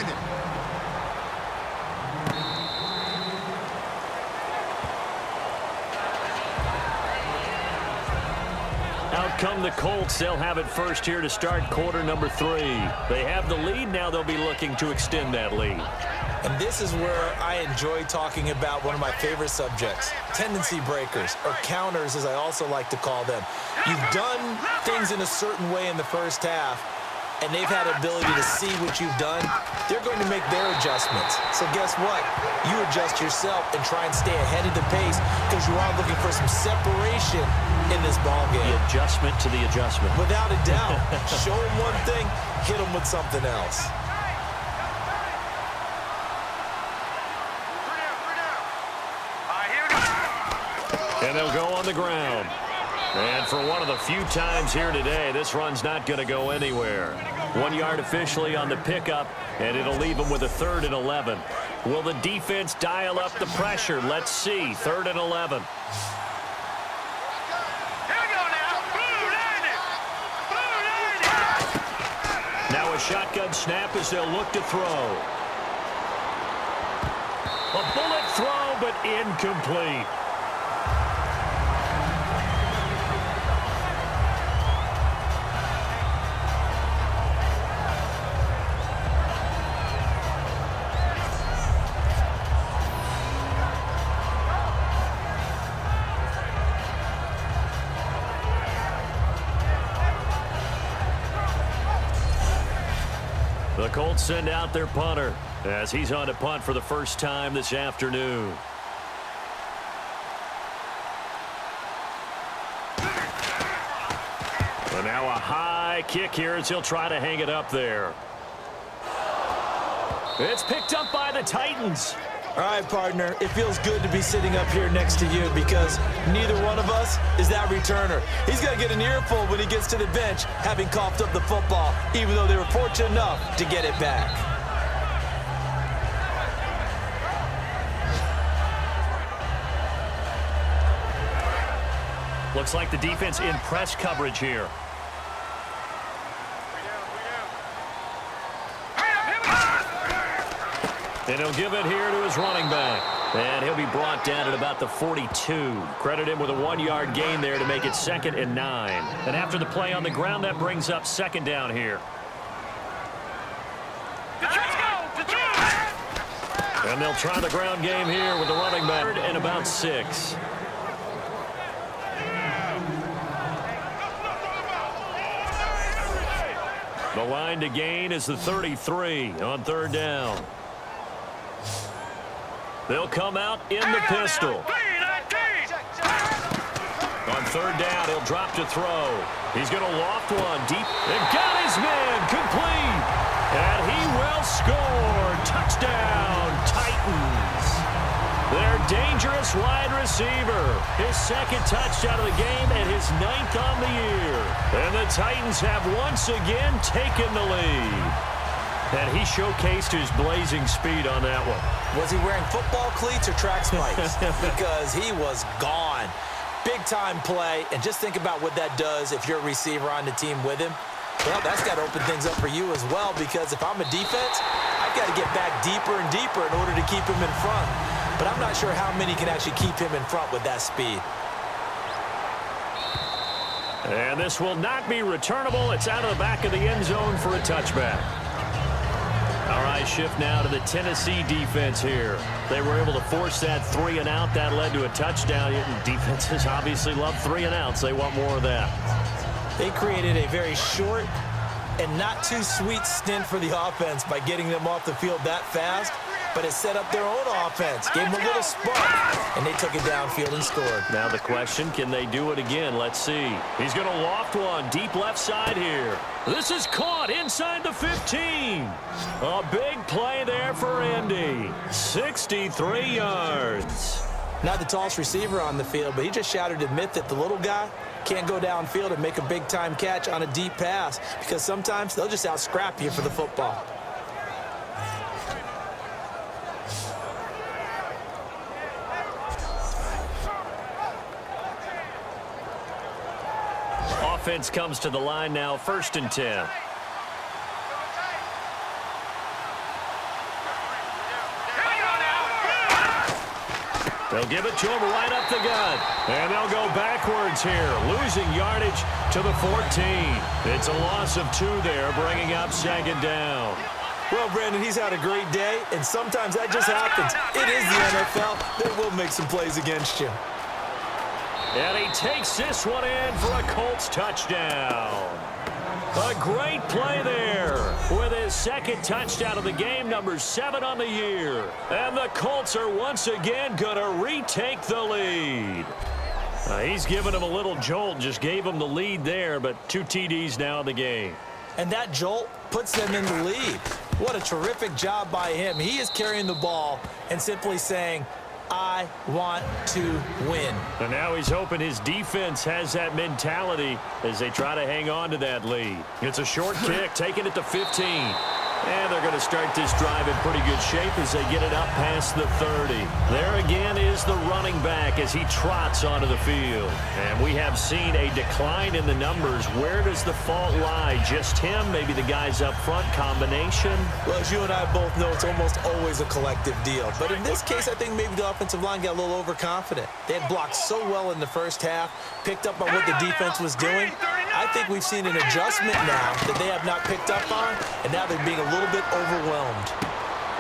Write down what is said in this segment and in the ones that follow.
behind it. Out come the Colts. They'll have it first here to start quarter number 3. They have the lead. Now they'll be looking to extend that lead. And this is where I enjoy talking about one of my favorite subjects, tendency breakers, or counters as I also like to call them. You've done things in a certain way in the first half, and they've had the ability to see what you've done. They're going to make their adjustments. So guess what? You adjust yourself and try and stay ahead of the pace because you are looking for some separation in this ball game. The adjustment to the adjustment. Without a doubt. Show them one thing, hit them with something else. And they'll go on the ground. And for one of the few times here today, this run's not going to go anywhere. 1 yard officially on the pickup, and it'll leave them with a 3rd and 11. Will the defense dial up the pressure? Let's see. 3rd and 11. Now a shotgun snap as they'll look to throw. A bullet throw, but incomplete. The Colts send out their punter as he's on to punt for the first time this afternoon. And now a high kick here as he'll try to hang it up there. It's picked up by the Titans. All right, partner, it feels good to be sitting up here next to you because neither one of us is that returner. He's going to get an earful when he gets to the bench, having coughed up the football, even though they were fortunate enough to get it back. Looks like the defense in press coverage here. And he'll give it here to his running back. And he'll be brought down at about the 42. Credit him with a 1 yard gain there to make it 2nd and 9. And after the play on the ground, that brings up 2nd down here. And they'll try the ground game here with the running back and about 6. The line to gain is the 33 on 3rd down. They'll come out in the pistol. On 3rd down, he'll drop to throw. He's going to loft one deep. And got his man complete. And he will score. Touchdown, Titans. Their dangerous wide receiver. His 2nd touchdown of the game and his 9th on the year. And the Titans have once again taken the lead. And he showcased his blazing speed on that one. Was he wearing football cleats or track spikes? Because he was gone. Big-time play, and just think about what that does if you're a receiver on the team with him. Well, that's got to open things up for you as well, because if I'm a defense, I've got to get back deeper and deeper in order to keep him in front. But I'm not sure how many can actually keep him in front with that speed. And this will not be returnable. It's out of the back of the end zone for a touchback. All right, shift now to the Tennessee defense here. They were able to force that 3 and out. That led to a touchdown. Defenses obviously love 3 and outs. They want more of that. They created a very short and not too sweet stint for the offense by getting them off the field that fast, but it set up their own offense, gave them a little spark, and they took it downfield and scored. Now the question, can they do it again? Let's see. He's going to loft one deep left side here. This is caught inside the 15. A big play there for Indy. 63 yards. Not the tallest receiver on the field, but he just shouted to admit that the little guy can't go downfield and make a big-time catch on a deep pass because sometimes they'll just out-scrap you for the football. Offense comes to the line now, 1st and 10. They'll give it to him right up the gut. And they'll go backwards here, losing yardage to the 14. It's a loss of 2 there, bringing up 2nd down. Well, Brandon, he's had a great day, and sometimes that just happens. It is the NFL. They will make some plays against you. And he takes this one in for a Colts touchdown. A great play there with his 2nd touchdown of the game, number 7 on the year. And the Colts are once again going to retake the lead. He's given him a little jolt, just gave him the lead there, but 2 TDs now in the game. And that jolt puts them in the lead. What a terrific job by him. He is carrying the ball and simply saying, I want to win. And now he's hoping his defense has that mentality as they try to hang on to that lead. It's a short kick, taking it to 15. And they're going to start this drive in pretty good shape as they get it up past the 30. There again is the running back as he trots onto the field. And we have seen a decline in the numbers. Where does the fault lie? Just him? Maybe the guys up front combination? Well, as you and I both know, it's almost always a collective deal. But in this case, I think maybe the offensive line got a little overconfident. They had blocked so well in the first half, picked up on what the defense was doing. I think we've seen an adjustment now that they have not picked up on, and now they're being a little bit overwhelmed.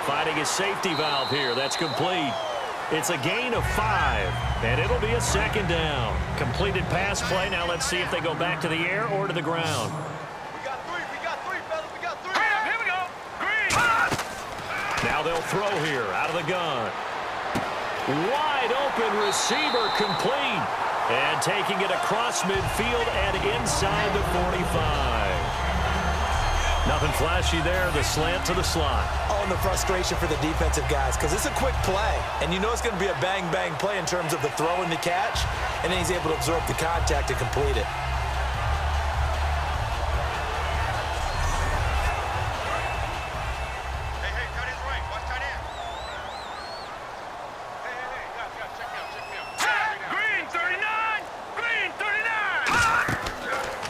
Finding a safety valve here. That's complete. It's a gain of 5, and it'll be a 2nd down. Completed pass play. Now let's see if they go back to the air or to the ground. We got 3, fellas. We got 3. Here we go. Green. Now they'll throw here out of the gun. Wide open receiver complete. And taking it across midfield and inside the 45. Nothing flashy there. The slant to the slot. Oh, and the frustration for the defensive guys because it's a quick play. And you know it's going to be a bang-bang play in terms of the throw and the catch. And then he's able to absorb the contact and complete it.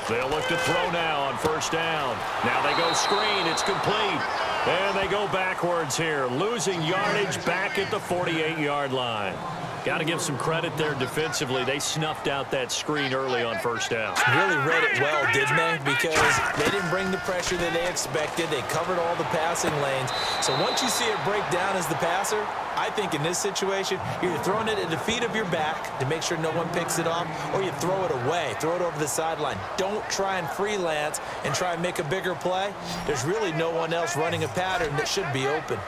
They'll look to throw now on 1st down. Now they go screen. It's complete. And they go backwards here, losing yardage back at the 48-yard line. Got to give some credit there defensively. They snuffed out that screen early on 1st down. Really read it well, didn't they? Because they didn't bring the pressure that they expected. They covered all the passing lanes. So once you see it break down as the passer, I think in this situation, you're throwing it at the feet of your back to make sure no one picks it off, or you throw it away, throw it over the sideline. Don't try and freelance and try and make a bigger play. There's really no one else running a pattern that should be open.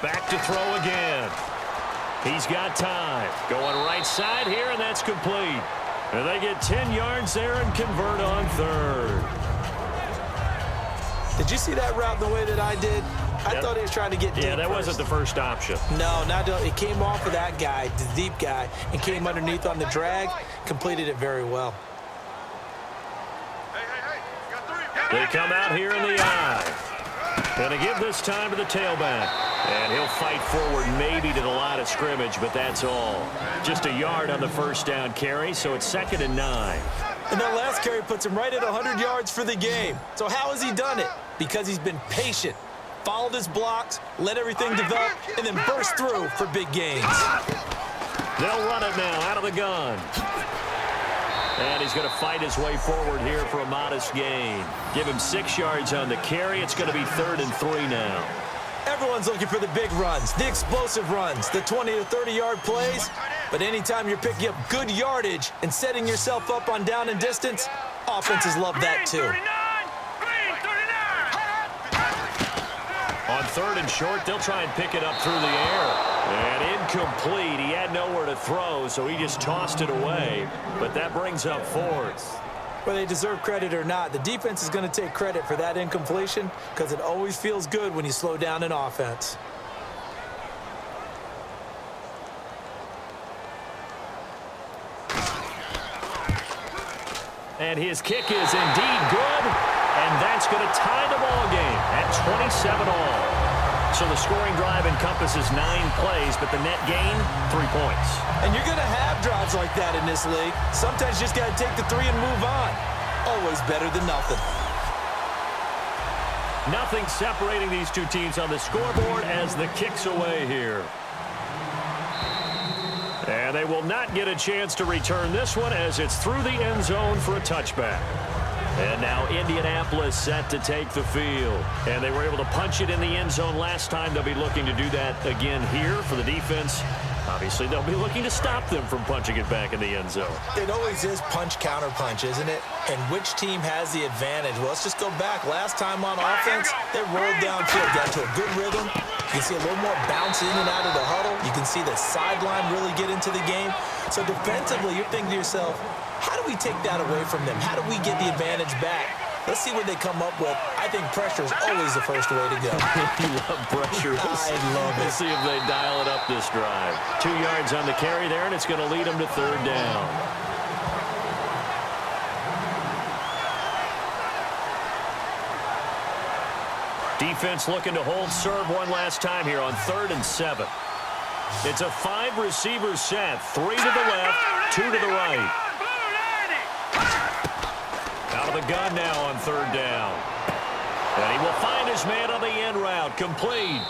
Back to throw again. He's got time. Going right side here, and that's complete. And they get 10 yards there and convert on 3rd. Did you see that route the way that I did? I thought he was trying to get deep. Yeah, that first. wasn't the first option. No, it came off of that guy, the deep guy, and came underneath on the drag, completed it very well. They come out here in the eye. Going to give this time to the tailback. And he'll fight forward maybe to the line of scrimmage, but that's all. Just a yard on the 1st down carry, so it's 2nd and 9. And that last carry puts him right at 100 yards for the game. So how has he done it? Because he's been patient, followed his blocks, let everything develop, and then burst through for big gains. They'll run it now out of the gun. And he's going to fight his way forward here for a modest gain. Give him 6 yards on the carry. It's going to be 3rd and 3 now. Everyone's looking for the big runs, the explosive runs, the 20 to 30-yard plays. But anytime you're picking up good yardage and setting yourself up on down and distance, offenses love that too. On 3rd and short, they'll try and pick it up through the air. And incomplete. He had nowhere to throw, so he just tossed it away. But that brings up 4th. Whether they deserve credit or not, the defense is going to take credit for that incompletion because it always feels good when you slow down an offense. And his kick is indeed good, and that's going to tie the ball game at 27 all. So the scoring drive encompasses 9 plays, but the net gain, 3 points. And you're going to have drives like that in this league. Sometimes you just got to take the 3 and move on. Always better than nothing. Nothing separating these two teams on the scoreboard as the kick's away here. And they will not get a chance to return this one as it's through the end zone for a touchback. And now Indianapolis set to take the field. And they were able to punch it in the end zone last time. They'll be looking to do that again here for the defense. Obviously, they'll be looking to stop them from punching it back in the end zone. It always is punch-counter-punch, isn't it? And which team has the advantage? Well, let's just go back. Last time on offense, they rolled downfield, got to a good rhythm. You can see a little more bounce in and out of the huddle. You can see the sideline really get into the game. So defensively, you're thinking to yourself, how do we take that away from them? How do we get the advantage back? Let's see what they come up with. I think pressure is always the first way to go. You love pressure. I love it. Let's see if they dial it up this drive. 2 yards on the carry there, and it's going to lead them to third down. Defense looking to hold serve one last time here on 3rd and 7. It's a 5-receiver set. 3 to the left, 2 to the right. Out of the gun now on 3rd down. And he will find his man on the end route. Complete.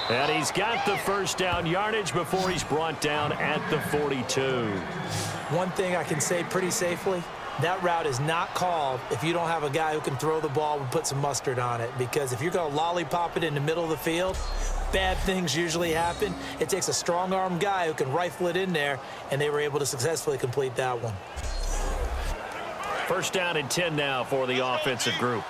And he's got the first down yardage before he's brought down at the 42. One thing I can say pretty safely, that route is not called if you don't have a guy who can throw the ball and put some mustard on it. Because if you're going to lollipop it in the middle of the field, bad things usually happen. It takes a strong-arm guy who can rifle it in there, and they were able to successfully complete that one. First down and 10 now for the offensive group.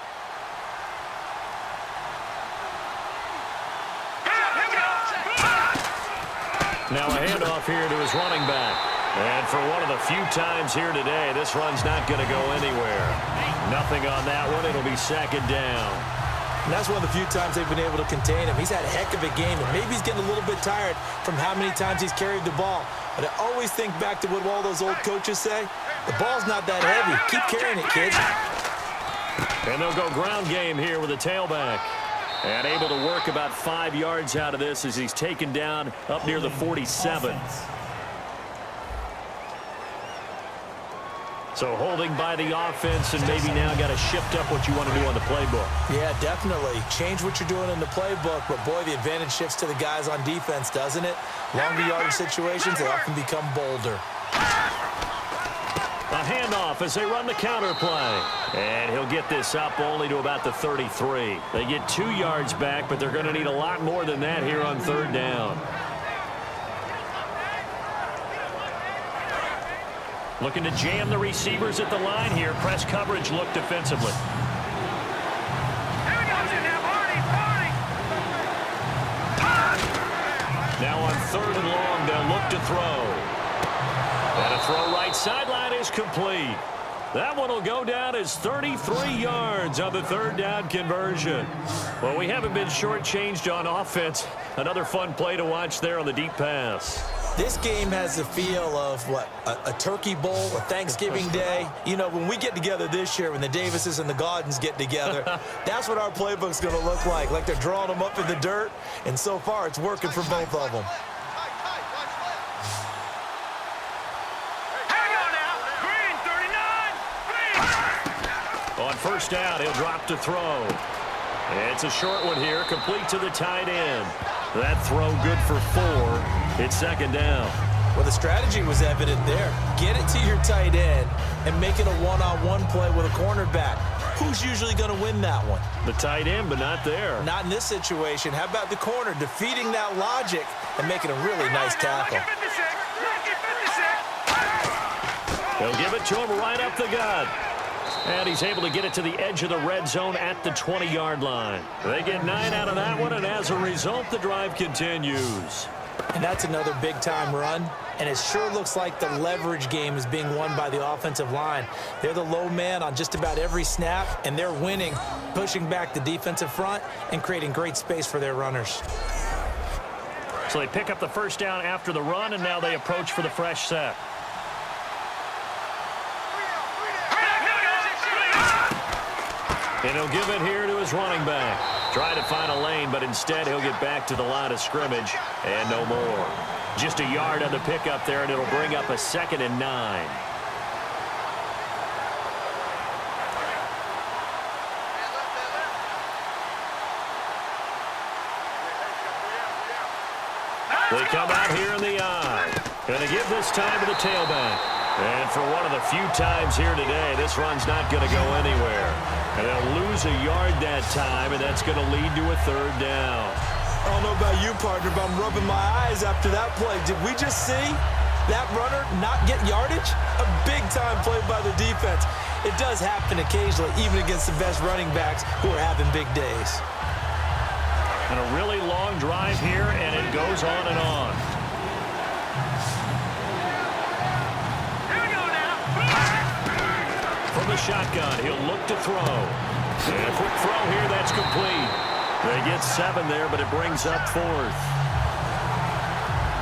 Now a handoff here to his running back. And for one of the few times here today, this run's not going to go anywhere. Nothing on that one. It'll be 2nd down. And that's one of the few times they've been able to contain him. He's had a heck of a game, and maybe he's getting a little bit tired from how many times he's carried the ball. But I always think back to what all those old coaches say. The ball's not that heavy. Keep carrying it, kids. And they'll go ground game here with a tailback. And able to work about 5 yards out of this as he's taken down up near the 47. So holding by the offense, and maybe now got to shift up what you want to do on the playbook. Yeah, definitely. Change what you're doing in the playbook, but boy, the advantage shifts to the guys on defense, doesn't it? Longer yardage situations, they often become bolder. A handoff as they run the counter play. And he'll get this up only to about the 33. They get 2 yards back, but they're going to need a lot more than that here on 3rd down. Looking to jam the receivers at the line here. Press coverage look defensively. Now on 3rd and long, they'll look to throw. And a throw right sideline is complete. That one will go down as 33 yards on the 3rd down conversion. Well, we haven't been shortchanged on offense. Another fun play to watch there on the deep pass. This game has the feel of, what, a turkey bowl, a Thanksgiving day. You know, when we get together this year, when the Davises and the Gaudens get together, that's what our playbook's going to look like. Like they're drawing them up in the dirt, and so far it's working for both of them. On 1st down, he'll drop to throw. It's a short one here, complete to the tight end. That throw good for 4. It's 2nd down. Well, the strategy was evident there. Get it to your tight end and make it a one-on-one play with a cornerback. Who's usually going to win that one? The tight end, but not there. Not in this situation. How about the corner defeating that logic and making a really nice tackle? They'll give it to him right up the gut. And he's able to get it to the edge of the red zone at the 20-yard line. They get 9 out of that one, and as a result, the drive continues. And that's another big-time run. And it sure looks like the leverage game is being won by the offensive line. They're the low man on just about every snap, and they're winning, pushing back the defensive front and creating great space for their runners. So they pick up the first down after the run, and now they approach for the fresh set. And he'll give it here to his running back. Try to find a lane, but instead he'll get back to the line of scrimmage and no more. Just a yard on the pickup there, and it'll bring up a 2nd and 9. They come out here in the I. Going to give this time to the tailback. And for one of the few times here today, this run's not going to go anywhere. And they'll lose a yard that time, and that's going to lead to a third down. I don't know about you, partner, but I'm rubbing my eyes after that play. Did we just see that runner not get yardage? A big-time play by the defense. It does happen occasionally, even against the best running backs who are having big days. And a really long drive here, and it goes on and on. Here we go now. From the shotgun, he'll look to throw. And a quick throw here, that's complete. They get 7 there, but it brings up 4th.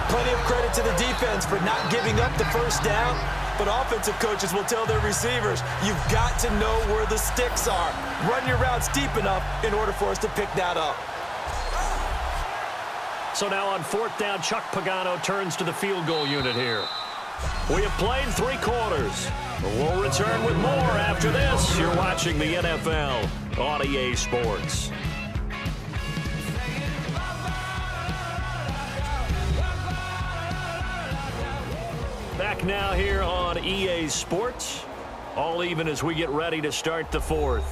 Plenty of credit to the defense for not giving up the first down, but offensive coaches will tell their receivers, you've got to know where the sticks are. Run your routes deep enough in order for us to pick that up. So now on 4th down, Chuck Pagano turns to the field goal unit here. We have played 3 quarters. We'll return with more after this. You're watching the NFL on EA Sports. Back now here on EA Sports. All even as we get ready to start the 4th.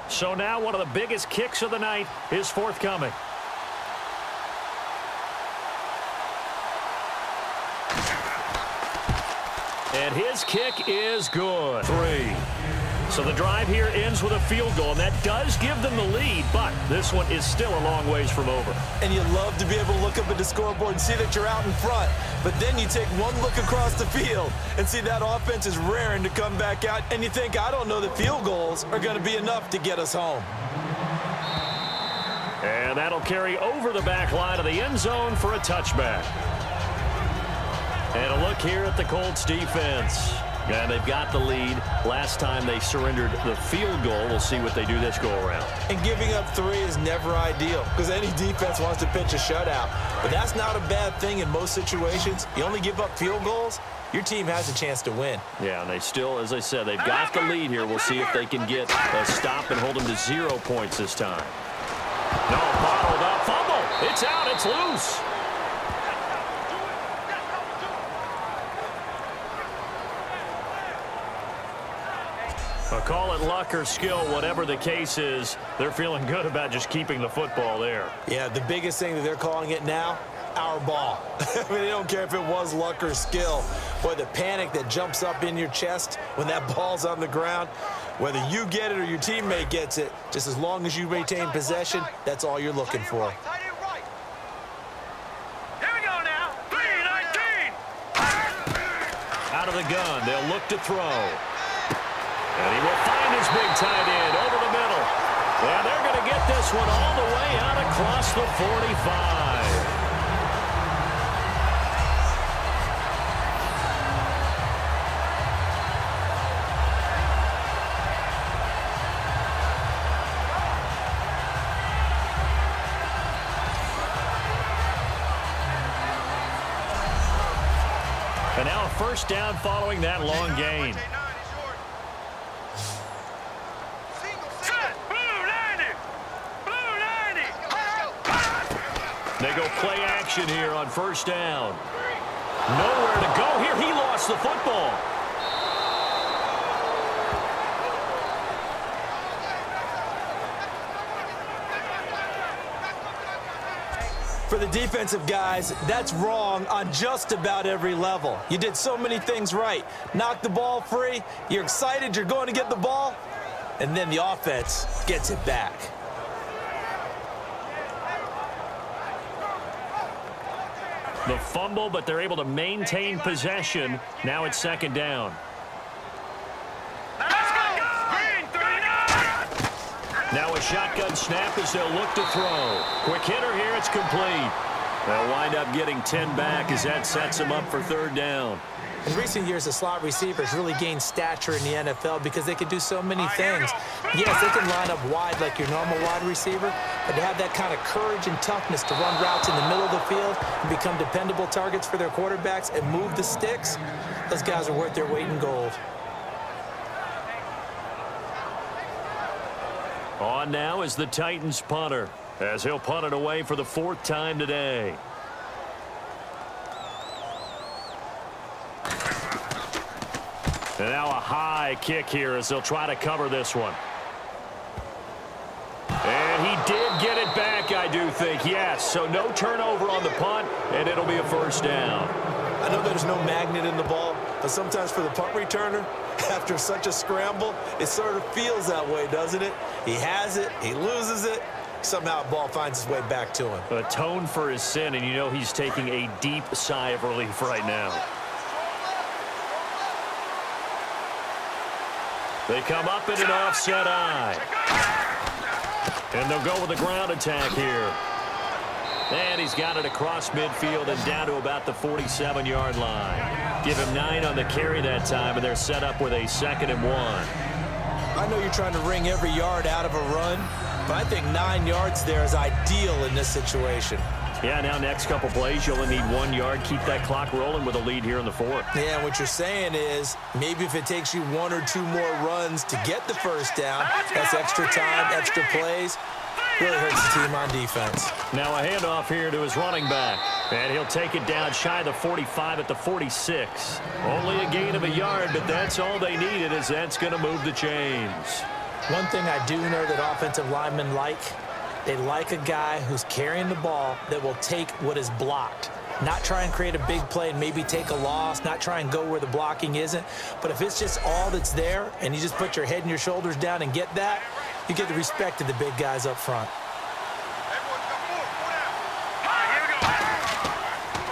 So now one of the biggest kicks of the night is forthcoming. And his kick is good. 3. So the drive here ends with a field goal, and that does give them the lead, but this one is still a long ways from over. And you love to be able to look up at the scoreboard and see that you're out in front, but then you take one look across the field and see that offense is raring to come back out, and you think, I don't know that field goals are going to be enough to get us home. And that'll carry over the back line of the end zone for a touchback. And a look here at the Colts defense. And they've got the lead. Last time they surrendered the field goal. We'll see what they do this go-around. And giving up 3 is never ideal because any defense wants to pitch a shutout. But that's not a bad thing in most situations. You only give up field goals, your team has a chance to win. Yeah, and they still, as I said, they've got the lead here. We'll see if they can get a stop and hold them to 0 points this time. No, bottled up. Fumble. It's out. It's loose. Call it luck or skill, whatever the case is, they're feeling good about just keeping the football there. Yeah, the biggest thing that they're calling it now, our ball. I mean, they don't care if it was luck or skill. Boy, the panic that jumps up in your chest when that ball's on the ground, whether you get it or your teammate gets it, just as long as you retain possession, that's all you're looking for. Here we go now. 3-19. Out of the gun, they'll look to throw. And he will find his big tight end over the middle. And they're going to get this one all the way out across the 45. And now a first down following that long gain. They go play action here on first down. Nowhere to go here. He lost the football. For the defensive guys, that's wrong on just about every level. You did so many things right. Knocked the ball free. You're excited you're going to get the ball. And then the offense gets it back. The fumble, but they're able to maintain possession. Now it's second down. Now a shotgun snap as they'll look to throw. Quick hitter here, it's complete. They'll wind up getting 10 back as that sets them up for third down. In recent years, the slot receivers really gained stature in the NFL because they can do so many things. Yes, they can line up wide like your normal wide receiver, but to have that kind of courage and toughness to run routes in the middle of the field and become dependable targets for their quarterbacks and move the sticks, those guys are worth their weight in gold. On now is the Titans punter, as he'll punt it away for the 4th time today. And now a high kick here as they'll try to cover this one. And he did get it back, I do think, yes. So no turnover on the punt, and it'll be a first down. I know there's no magnet in the ball, but sometimes for the punt returner, after such a scramble, it sort of feels that way, doesn't it? He has it, he loses it, somehow the ball finds its way back to him. Atone for his sin, and you know he's taking a deep sigh of relief right now. They come up in an offset eye. And they'll go with a ground attack here. And he's got it across midfield and down to about the 47-yard line. Give him 9 on the carry that time, and they're set up with a 2nd and 1. I know you're trying to wring every yard out of a run, but I think 9 yards there is ideal in this situation. Yeah, now next couple plays, you'll only need 1 yard. Keep that clock rolling with a lead here in the 4th. Yeah, what you're saying is maybe if it takes you 1 or 2 more runs to get the first down, that's extra time, extra plays. Really hurts the team on defense. Now a handoff here to his running back. And he'll take it down shy of the 45 at the 46. Only a gain of a yard, but that's all they needed, as that's going to move the chains. One thing I do know that offensive linemen like, they like a guy who's carrying the ball that will take what is blocked. Not try and create a big play and maybe take a loss, not try and go where the blocking isn't. But if it's just all that's there and you just put your head and your shoulders down and get that, you get the respect of the big guys up front.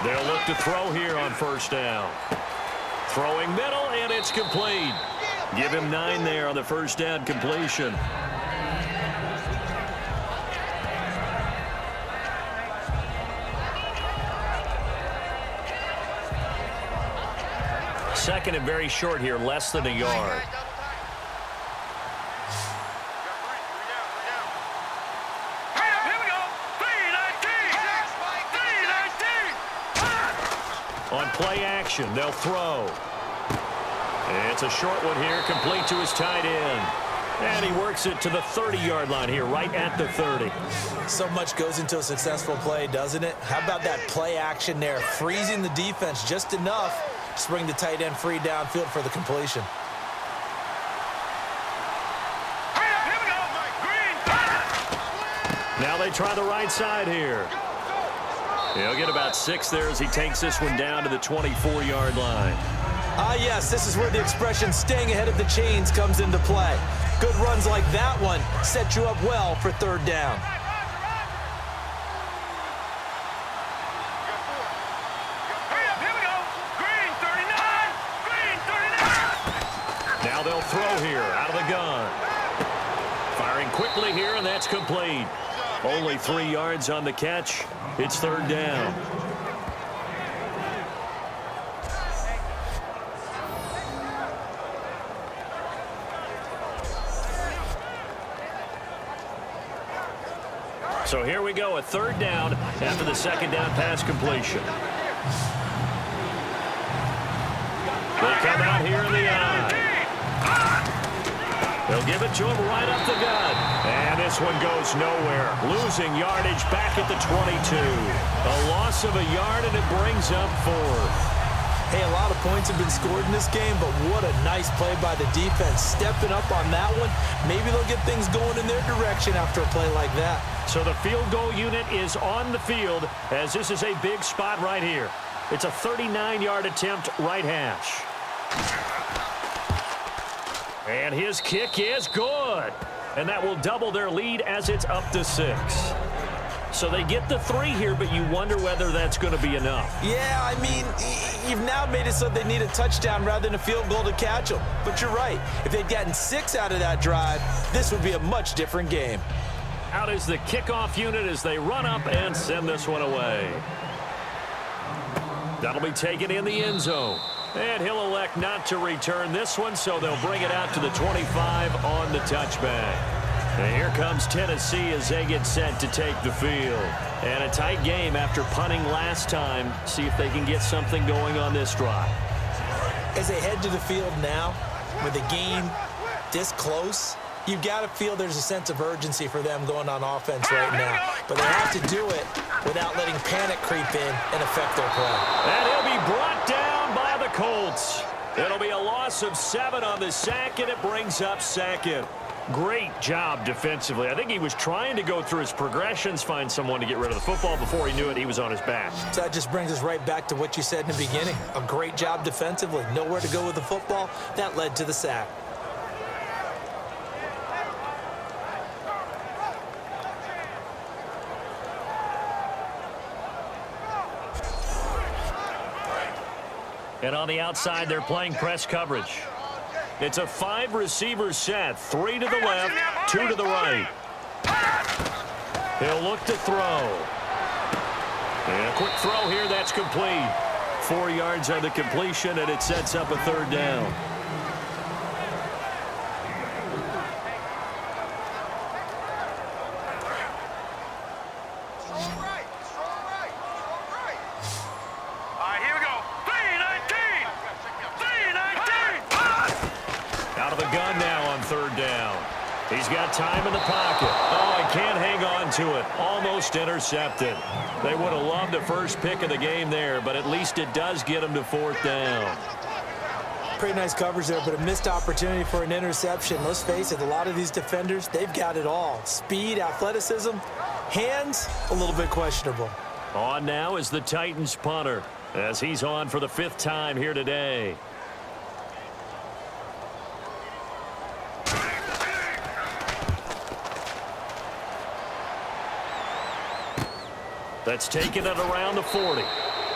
They'll look to throw here on first down. Throwing middle, and it's complete. Give him 9 there on the first down completion. Second and very short here, less than a yard. On play action, they'll throw. It's a short one here, complete to his tight end. And he works it to the 30-yard line here, right at the 30. So much goes into a successful play, doesn't it? How about that play action there, freezing the defense just enough to bring the tight end free downfield for the completion. Now they try the right side here. He'll get about 6 there as he takes this one down to the 24-yard line. Ah, yes, this is where the expression staying ahead of the chains comes into play. Good runs like that one set you up well for third down. Now they'll throw here out of the gun. Firing quickly here, and that's complete. Only 3 yards on the catch. It's third down. So here we go, a third down after the second down pass completion. They come out here in the eye. They'll give it to him right up the gut. And this one goes nowhere. Losing yardage back at the 22. A loss of a yard, and it brings up 4th. Hey, a lot of points have been scored in this game, but what a nice play by the defense. Stepping up on that one. Maybe they'll get things going in their direction after a play like that. So the field goal unit is on the field, as this is a big spot right here. It's a 39-yard attempt, right hash. And his kick is good. And that will double their lead as it's up to 6. So they get the 3 here, but you wonder whether that's going to be enough. Yeah, I mean, you've now made it so they need a touchdown rather than a field goal to catch them. But you're right. If they'd gotten 6 out of that drive, this would be a much different game. Out is the kickoff unit as they run up and send this one away. That'll be taken in the end zone. And he'll elect not to return this one, so they'll bring it out to the 25 on the touchback. And here comes Tennessee as they get set to take the field. And a tight game after punting last time. See if they can get something going on this drive. As they head to the field now, with the game this close, you've got to feel there's a sense of urgency for them going on offense right now. But they have to do it without letting panic creep in and affect their play. And he'll be brought down by the Colts. It'll be a loss of 7 on the sack, and it brings up second. Great job defensively. I think he was trying to go through his progressions, find someone to get rid of the football. Before he knew it, he was on his back. So that just brings us right back to what you said in the beginning. A great job defensively. Nowhere to go with the football. That led to the sack. And on the outside, they're playing press coverage. It's a 5-receiver set. 3 to the left, 2 to the right. He'll look to throw. And a quick throw here, that's complete. 4 yards on the completion, and it sets up a 3rd down. He's got time in the pocket. Oh, he can't hang on to it. Almost intercepted. They would have loved the first pick of the game there, but at least it does get him to 4th down. Pretty nice coverage there, but a missed opportunity for an interception. Let's face it, a lot of these defenders, they've got it all. Speed, athleticism, hands, a little bit questionable. On now is the Titans punter, as he's on for the 5th time here today. That's taken it around the 40.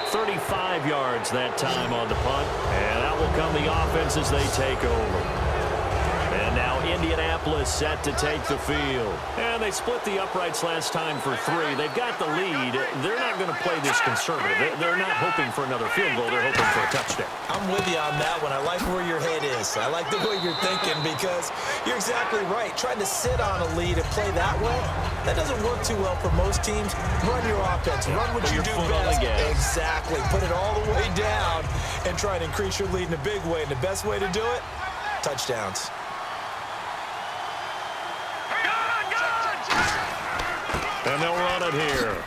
35 yards that time on the punt. And out will come the offense as they take over. And now Indianapolis set to take the field. And they split the uprights last time for 3. They've got the lead. They're not going to play this conservative. They're not hoping for another field goal. They're hoping for a touchdown. I'm with you on that one. I like where your head is. I like the way you're thinking because you're exactly right. Trying to sit on a lead and play that way, that doesn't work too well for most teams. Run your offense. Run what you do best. Exactly. Put it all the way down and try and increase your lead in a big way. And the best way to do it, touchdowns. And they'll run it here.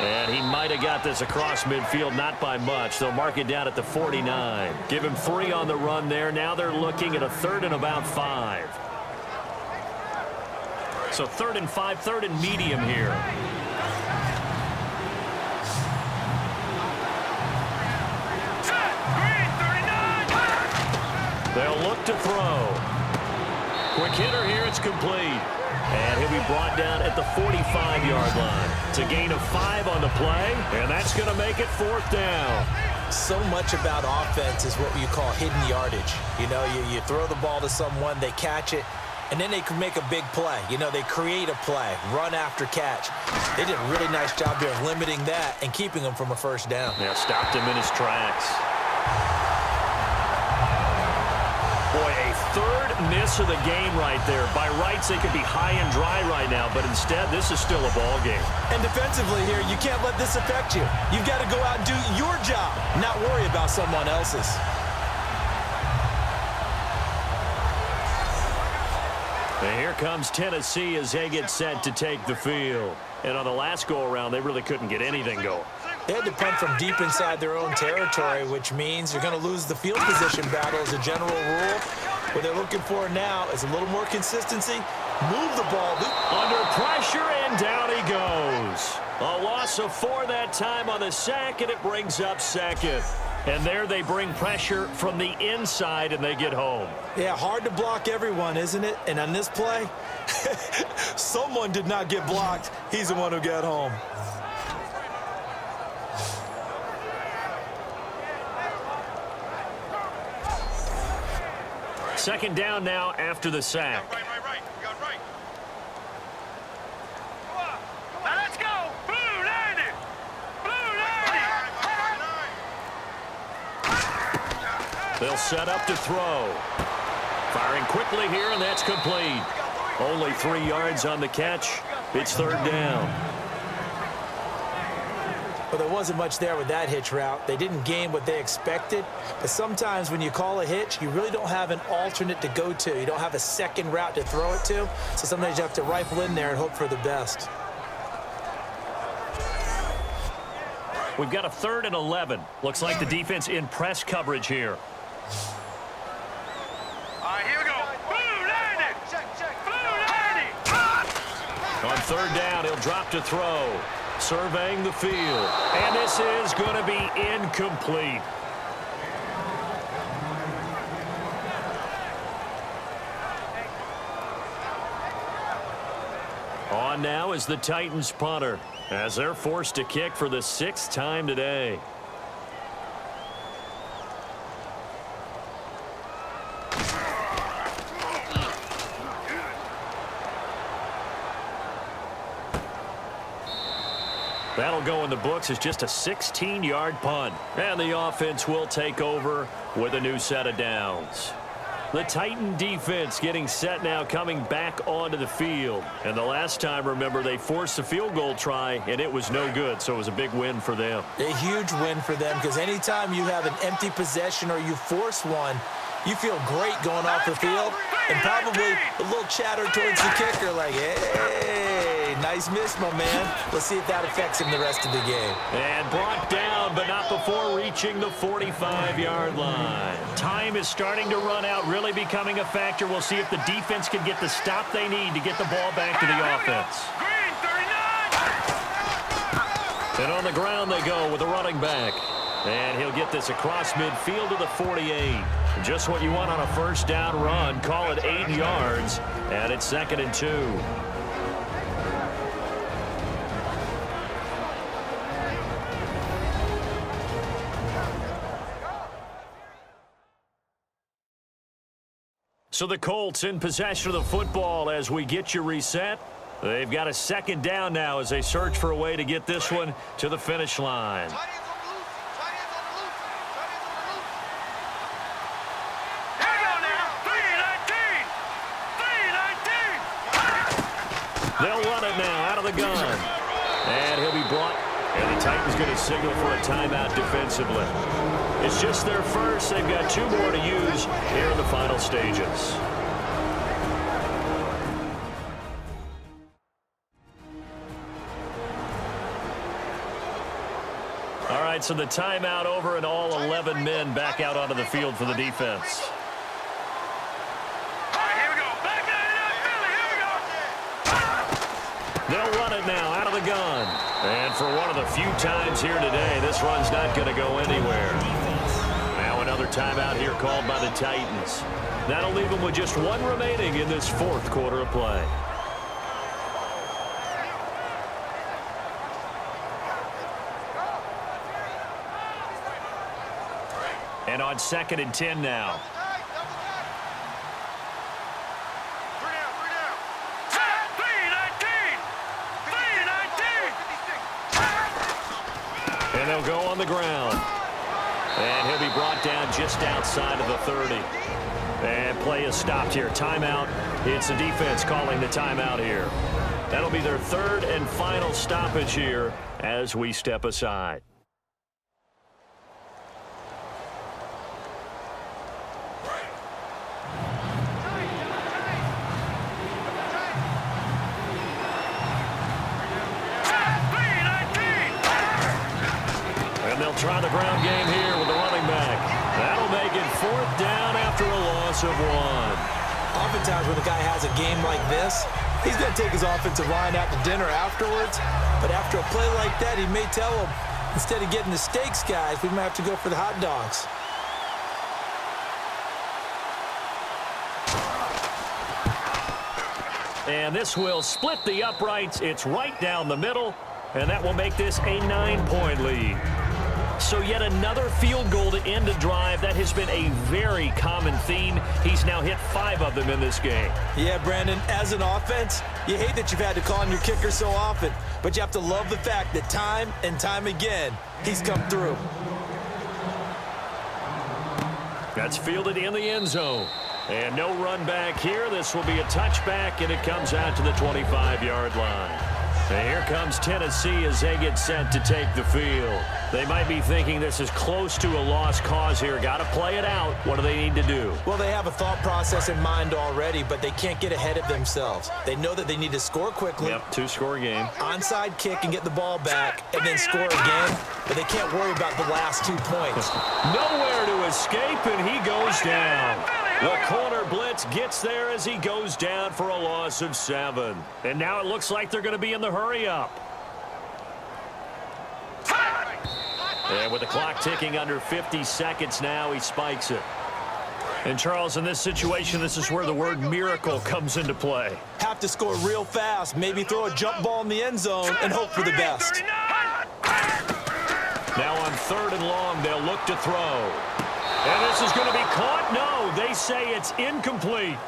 And he might have got this across midfield, not by much. They'll mark it down at the 49. Give him 3 on the run there. Now they're looking at a 3rd and about 5. So 3rd and 5, 3rd and medium here. They'll look to throw. Quick hitter here, it's complete. And he'll be brought down at the 45-yard line. It's a gain of 5 on the play, and that's going to make it 4th down. So much about offense is what you call hidden yardage. You know, you throw the ball to someone, they catch it, and then they can make a big play. You know, they create a play, run after catch. They did a really nice job there of limiting that and keeping him from a 1st down. Yeah, stopped him in his tracks. Boy, a 3rd miss of the game right there. By rights, they could be high and dry right now, but instead, this is still a ball game. And defensively here, you can't let this affect you. You've got to go out and do your job, not worry about someone else's. And here comes Tennessee as they get set to take the field. And on the last go-around, they really couldn't get anything going. They had to punt from deep inside their own territory, which means you're going to lose the field position battle as a general rule. What they're looking for now is a little more consistency. Move the ball. Under pressure, and down he goes. A loss of 4 that time on the sack, and it brings up 2nd. And there they bring pressure from the inside, and they get home. Yeah, hard to block everyone, isn't it? And on this play, someone did not get blocked. He's the one who got home. Second down now after the sack. Right. You got right. Now let's go. Blue 90. Blue 90. They'll set up to throw. Firing quickly here, and that's complete. Only 3 yards on the catch. It's 3rd down. Well, there wasn't much there with that hitch route. They didn't gain what they expected. But sometimes when you call a hitch, you really don't have an alternate to go to. You don't have a second route to throw it to. So sometimes you have to rifle in there and hope for the best. We've got a 3rd and 11. Looks like the defense in press coverage here. All right, here we go. Blue 90. Check. Blue 90. On third down, he'll drop to throw. Surveying the field. And this is going to be incomplete. On now is the Titans punter, as they're forced to kick for the 6th time today. That'll go in the books as just a 16-yard punt. And the offense will take over with a new set of downs. The Titan defense getting set now, coming back onto the field. And the last time, remember, they forced a field goal try, and it was no good, so it was a big win for them. A huge win for them, because anytime you have an empty possession or you force one, you feel great going off the field, and probably a little chatter towards the kicker like, hey, nice miss, my man. Let's see if that affects him the rest of the game. And brought down, but not before reaching the 45-yard line. Time is starting to run out, really becoming a factor. We'll see if the defense can get the stop they need to get the ball back to the offense. Green 39. And on the ground they go with the running back. And he'll get this across midfield to the 48. Just what you want on a first down run. Call it 8 yards. And it's 2nd and 2. So the Colts in possession of the football as we get you reset. They've got a 2nd down now as they search for a way to get this one to the finish line. They'll run it now out of the gun. And he'll be brought. And the Titans going to signal for a timeout defensively. It's just their first. They've got 2 more to use here in the final stages. All right, so the timeout over and all 11 men back out onto the field for the defense. They'll run it now out of the gun. And for one of the few times here today, this run's not going to go anywhere. Now another timeout here called by the Titans. That'll leave them with just 1 remaining in this 4th quarter of play. And on 2nd and 10 now. And they'll go on the ground. And he'll be brought down just outside of the 30. And play is stopped here. Timeout. It's the defense calling the timeout here. That'll be their 3rd and final stoppage here as we step aside. Try the ground game here with the running back. That'll make it 4th down after a loss of 1. Oftentimes when a guy has a game like this, he's going to take his offensive line out to dinner afterwards. But after a play like that, he may tell them, instead of getting the steaks, guys, we might have to go for the hot dogs. And this will split the uprights. It's right down the middle, and that will make this a 9-point lead. So yet another field goal to end a drive. That has been a very common theme. He's now hit 5 of them in this game. Yeah, Brandon, as an offense, you hate that you've had to call on your kicker so often, but you have to love the fact that time and time again, he's come through. That's fielded in the end zone. And no run back here. This will be a touchback, and it comes out to the 25-yard line. And here comes Tennessee as they get set to take the field. They might be thinking this is close to a lost cause here. Got to play it out. What do they need to do? Well, they have a thought process in mind already, but they can't get ahead of themselves. They know that they need to score quickly. Yep, two-score game. Onside kick and get the ball back and then score again, but they can't worry about the last 2 points. Nowhere to escape, and he goes down. The corner blitz gets there as he goes down for a loss of 7. And now it looks like they're going to be in the hurry-up. And with the clock ticking under 50 seconds now, he spikes it. And, Charles, in this situation, this is where the word miracle comes into play. Have to score real fast, maybe throw a jump ball in the end zone and hope for the best. Now on 3rd and long, they'll look to throw. And this is going to be caught. No, they say it's incomplete.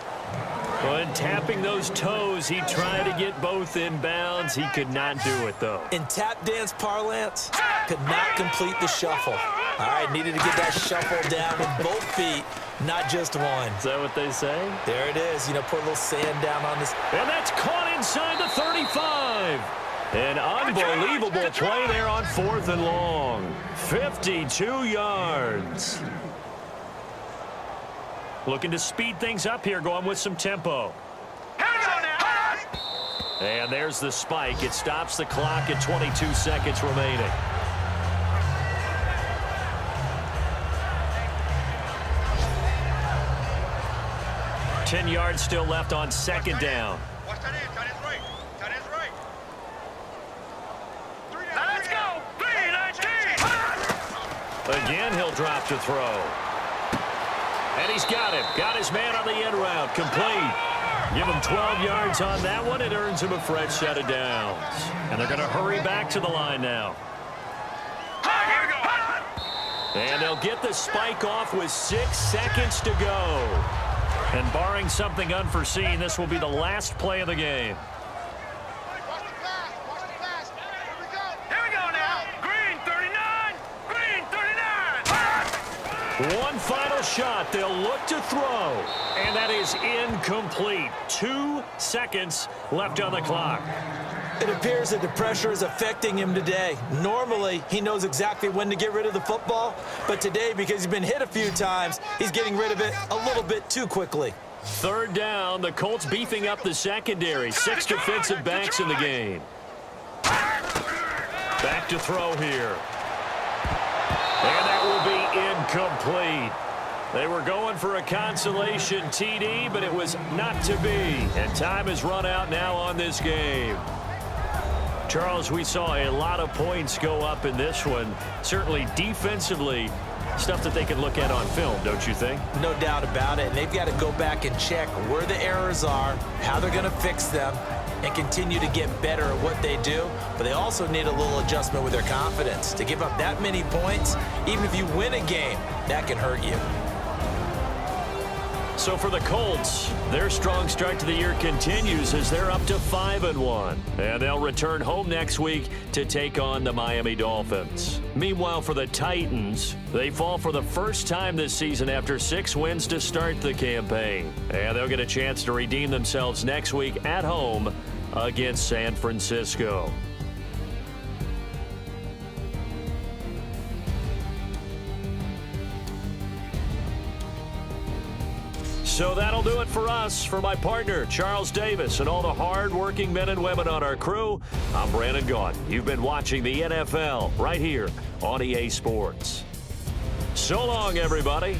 When tapping those toes, he tried to get both in bounds. He could not do it, though. In tap dance parlance, could not complete the shuffle. All right, needed to get that shuffle down with both feet, not just one. Is that what they say? There it is. You know, put a little sand down on this. And that's caught inside the 35. An unbelievable play there on 4th and long. 52 yards. Looking to speed things up here, going with some tempo. And there's the spike. It stops the clock at 22 seconds remaining. Ten yards still left on 2nd down. Let's go. Again, he'll drop to throw. And he's got him. Got his man on the end route. Complete. Give him 12 yards on that one. It earns him a fresh set of downs. And they're going to hurry back to the line now. And they'll get the spike off with 6 seconds to go. And barring something unforeseen, this will be the last play of the game. One final shot. They'll look to throw. And that is incomplete. 2 seconds left on the clock. It appears that the pressure is affecting him today. Normally, he knows exactly when to get rid of the football. But today, because he's been hit a few times, he's getting rid of it a little bit too quickly. 3rd down. The Colts beefing up the secondary. 6 defensive backs in the game. Back to throw here. And that will be incomplete. They were going for a consolation TD, but it was not to be. And time has run out now on this game. Charles, we saw a lot of points go up in this one. Certainly defensively, stuff that they can look at on film, don't you think? No doubt about it. And they've got to go back and check where the errors are, how they're going to fix them, and continue to get better at what they do. But they also need a little adjustment with their confidence. To give up that many points, even if you win a game, that can hurt you. So for the Colts, their strong start to the year continues as they're up to 5-1. And they'll return home next week to take on the Miami Dolphins. Meanwhile, for the Titans, they fall for the first time this season after 6 wins to start the campaign. And they'll get a chance to redeem themselves next week at home against San Francisco. So that'll do it for us. For my partner, Charles Davis, and all the hard-working men and women on our crew, I'm Brandon Gaudin. You've been watching the NFL right here on EA Sports. So long, everybody.